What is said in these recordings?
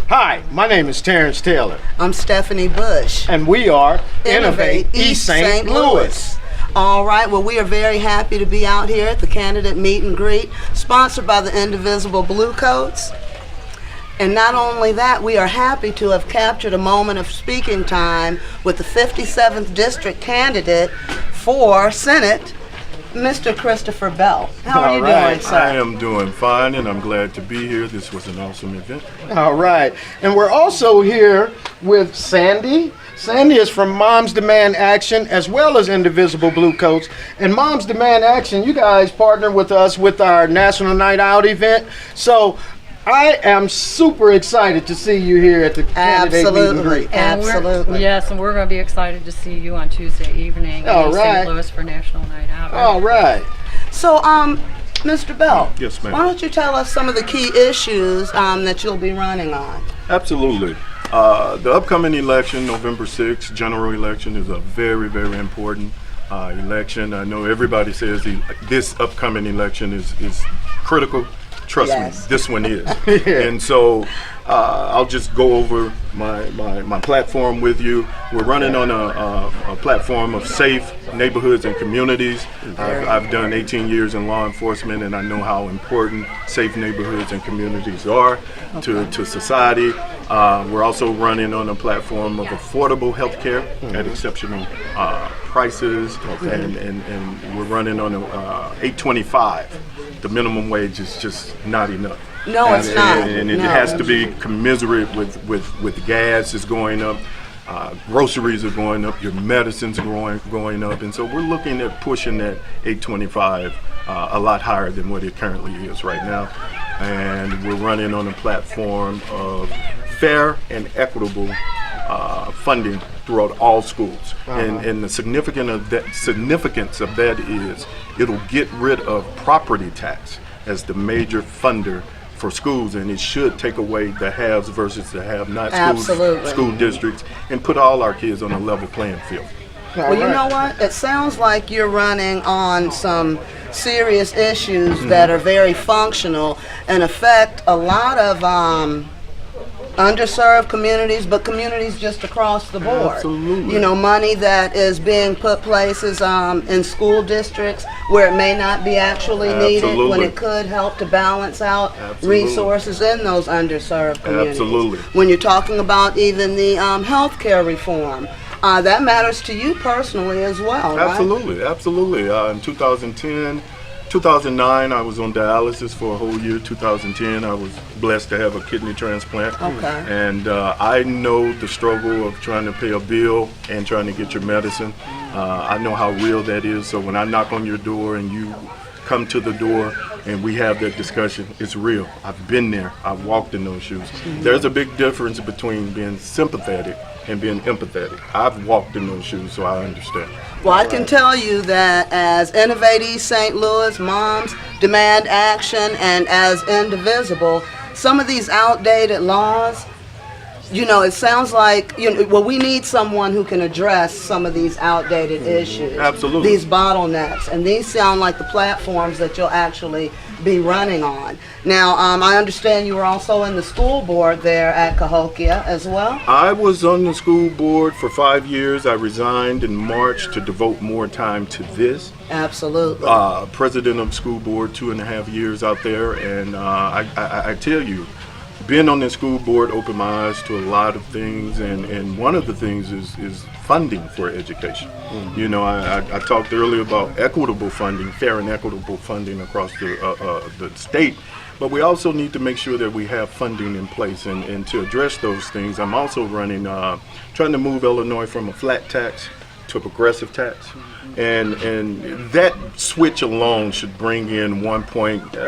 Hi, my name is Terrence Taylor. I'm Stephanie Bush. And we are Innovate East St. Louis. All right, well, we are very happy to be out here at the candidate meet and greet, sponsored by the Indivisible Blue Coats. And not only that, we are happy to have captured a moment of speaking time with the 57th District candidate for Senate, Mr. Christopher Bell. How are you doing, sir? I am doing fine, and I'm glad to be here. This was an awesome event. All right. And we're also here with Sandy. Sandy is from Moms Demand Action as well as Indivisible Blue Coats. And Moms Demand Action, you guys partner with us with our National Night Out event. So I am super excited to see you here at the candidate meet and greet. Absolutely. Yes, and we're going to be excited to see you on Tuesday evening in St. Louis for National Night Out. All right. So, Mr. Bell, Yes, ma'am. why don't you tell us some of the key issues that you'll be running on? Absolutely. The upcoming election, November 6th, general election, is a very, very important election. I know everybody says this upcoming election is critical. Trust me, this one is. And so I'll just go over my platform with you. We're running on a platform of safe neighborhoods and communities. I've done 18 years in law enforcement, and I know how important safe neighborhoods and communities are to society. We're also running on a platform of affordable health care at exceptional prices, and we're running on a 825. The minimum wage is just not enough. No, it's not. And it has to be commensurate with gas is going up, groceries are going up, your medicines are going up, and so we're looking at pushing that 825 a lot higher than what it currently is right now. And we're running on a platform of fair and equitable funding throughout all schools. And the significance of that is it'll get rid of property tax as the major funder for schools, and it should take away the haves versus the have-not school districts and put all our kids on a level playing field. Well, you know what? It sounds like you're running on some serious issues that are very functional and affect a lot of underserved communities, but communities just across the board. Absolutely. You know, money that is being put places in school districts where it may not be actually needed, when it could help to balance out resources in those underserved communities. Absolutely. When you're talking about even the healthcare reform, that matters to you personally as well, Absolutely, right? Absolutely. In 2009, I was on dialysis for a whole year. 2010, I was blessed to have a kidney transplant. Okay. And I know the struggle of trying to pay a bill and trying to get your medicine. I know how real that is. So when I knock on your door and you come to the door and we have that discussion, it's real. I've been there. I've walked in those shoes. There's a big difference between being sympathetic and being empathetic. I've walked in those shoes, so I understand. Well, I can tell you that as Innovate East St. Louis, Moms Demand Action, and as Indivisible, some of these outdated laws, you know, it sounds like, we need someone who can address some of these outdated issues. Absolutely. These bottlenecks, and these sound like the platforms that you'll actually be running on. Now, I understand you were also in the school board there at Cahokia as well? I was on the school board for 5 years. I resigned in March to devote more time to this. Absolutely. President of school board, 2.5 years out there, and I tell you, being on the school board opened my eyes to a lot of things, and one of the things is funding for education. You know, I talked earlier about equitable funding, fair and equitable funding across the state, but we also need to make sure that we have funding in place, and to address those things, I'm also running, trying to move Illinois from a flat tax to a progressive tax. And that switch alone should bring in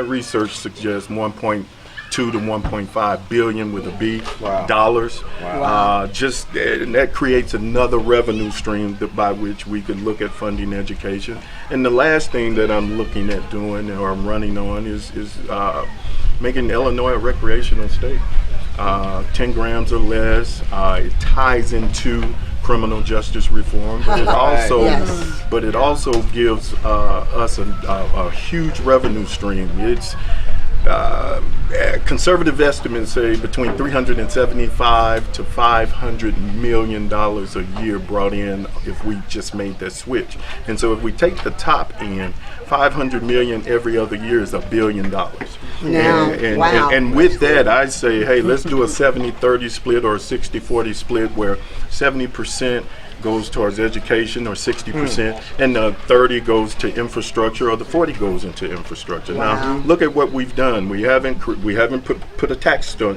research suggests 1.2 to 1.5 billion with a B dollars. Wow. And that creates another revenue stream by which we can look at funding education. And the last thing that I'm looking at doing, or I'm running on, is making Illinois a recreational state. 10 grams or less. It ties into criminal justice reform, but it also gives us a huge revenue stream. conservative estimates say between $375 to $500 million a year brought in if we just made that switch. And so if we take the top end, 500 million every other year is $1 billion. Now, wow. And with that, I say, hey, let's do a 70-30 split or a 60-40 split where 70% goes towards education or 60%, and the 30 goes to infrastructure, or the 40 goes into infrastructure. Now, look at what we've done. We haven't put a tax to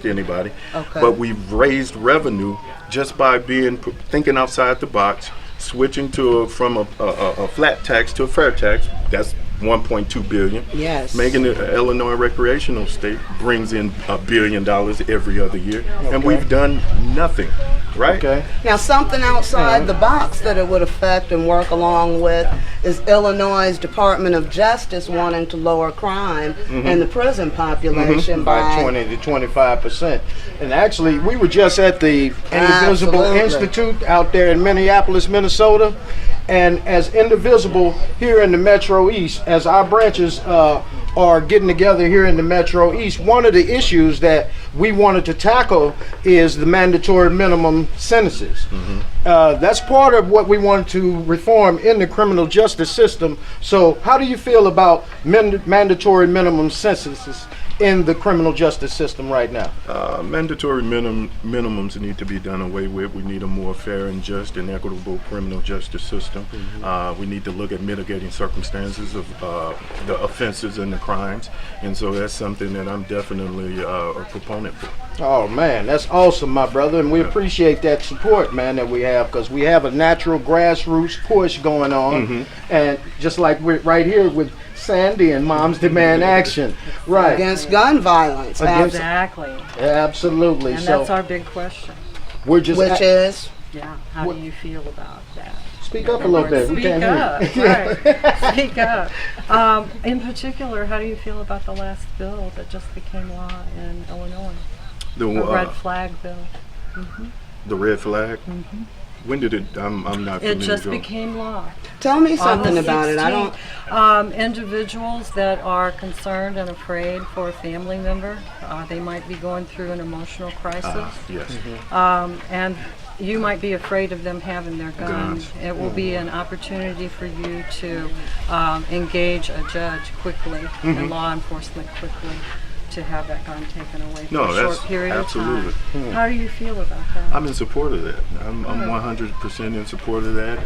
anybody, but we've raised revenue just by thinking outside the box, switching from a flat tax to a fair tax. That's 1.2 billion. Yes. Making the Illinois recreational state brings in $1 billion every other year, and we've done nothing. Right. Okay. Now, something outside the box that it would affect and work along with is Illinois' Department of Justice wanting to lower crime in the prison population by 20 to 25%. And actually, we were just at the Indivisible Institute out there in Minneapolis, Minnesota. And as Indivisible here in the Metro East, as our branches are getting together here in the Metro East, one of the issues that we wanted to tackle is the mandatory minimum sentences. That's part of what we wanted to reform in the criminal justice system. So how do you feel about mandatory minimum sentences in the criminal justice system right now? Mandatory minimums need to be done away with. We need a more fair and just and equitable criminal justice system. We need to look at mitigating circumstances of the offenses and the crimes, and so that's something that I'm definitely a proponent for. Oh man, that's awesome, my brother, and we appreciate that support, man, that we have, because we have a natural grassroots push going on, and just like we're right here with Sandy and Moms Demand Action, right? Against gun violence. Exactly. Absolutely. And so that's our big question. we're just Which is? Yeah. How do you feel about that? speak up a little bit. We Speak can't up, hear you. right. Speak up. In particular, how do you feel about the last bill that just became law in Illinois? The The red flag bill. The red flag. When did it? I'm not familiar. It just with became law. Tell me On something the about it. I 16th, don't. individuals that are concerned and afraid for a family member, they might be going through an emotional crisis, Yes. and you might be afraid of them having their guns. Guns. It will be an opportunity for you to engage a judge quickly and law enforcement quickly to have that gun taken away for No, a short that's period absolutely. of time. How do you feel about that? I'm in support of that. I'm 100% in support of that.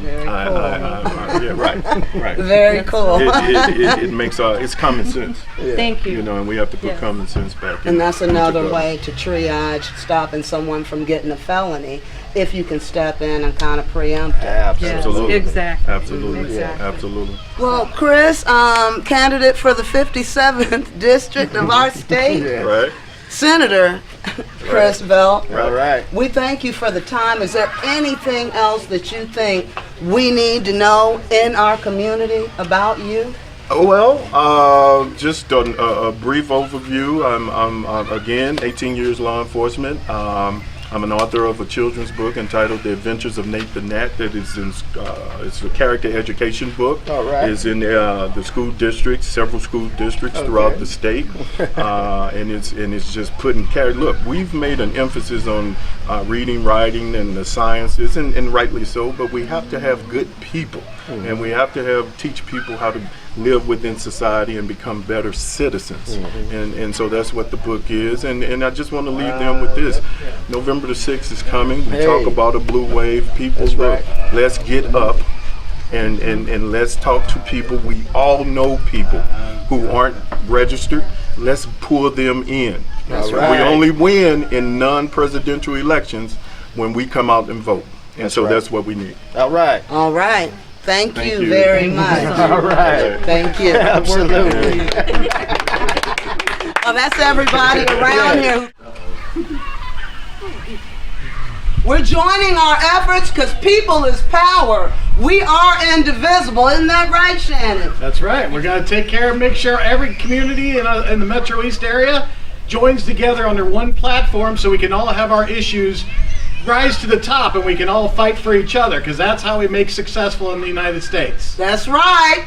Very cool. Yeah, right. Very cool. It makes it's common sense, Thank you. and we have to put Yes. common sense back in. And that's another into way to triage stopping someone from getting a felony, if you can step in and kind of preempt it. Yes, Absolutely. exactly. Absolutely. Exactly. Absolutely. Well, Chris, candidate for the 57th district of our state, Right. Senator Chris Bell. All right. We thank you for the time. Is there anything else that you think we need to know in our community about you? Well, just a brief overview. I'm again 18 years law enforcement. I'm an author of a children's book entitled The Adventures of Nate the Gnat that is it's a character education book. All right. It's in the school districts, several school districts throughout the state, and it's just putting look, we've made an emphasis on reading, writing, and the sciences, and rightly so, but we have to have good people, and we have to teach people how to live within society and become better citizens. And so that's what the book is. And I just want to leave them with this. November the 6th is coming. We talk about a blue wave. People, look, let's get up and let's talk to people. We all know people who aren't registered. Let's pull them in. We only win in non-presidential elections when we come out and vote. And so that's what we need. All right. All right. Thank you you. very much. All right. Thank you. Absolutely. Well, that's everybody around here. We're joining our efforts because people is power. We are indivisible. Isn't that right, Shannon? That's right. We're going to take care of, make sure every community in the Metro East area joins together under one platform so we can all have our issues rise to the top and we can all fight for each other, because that's how we make successful in the United States. That's right.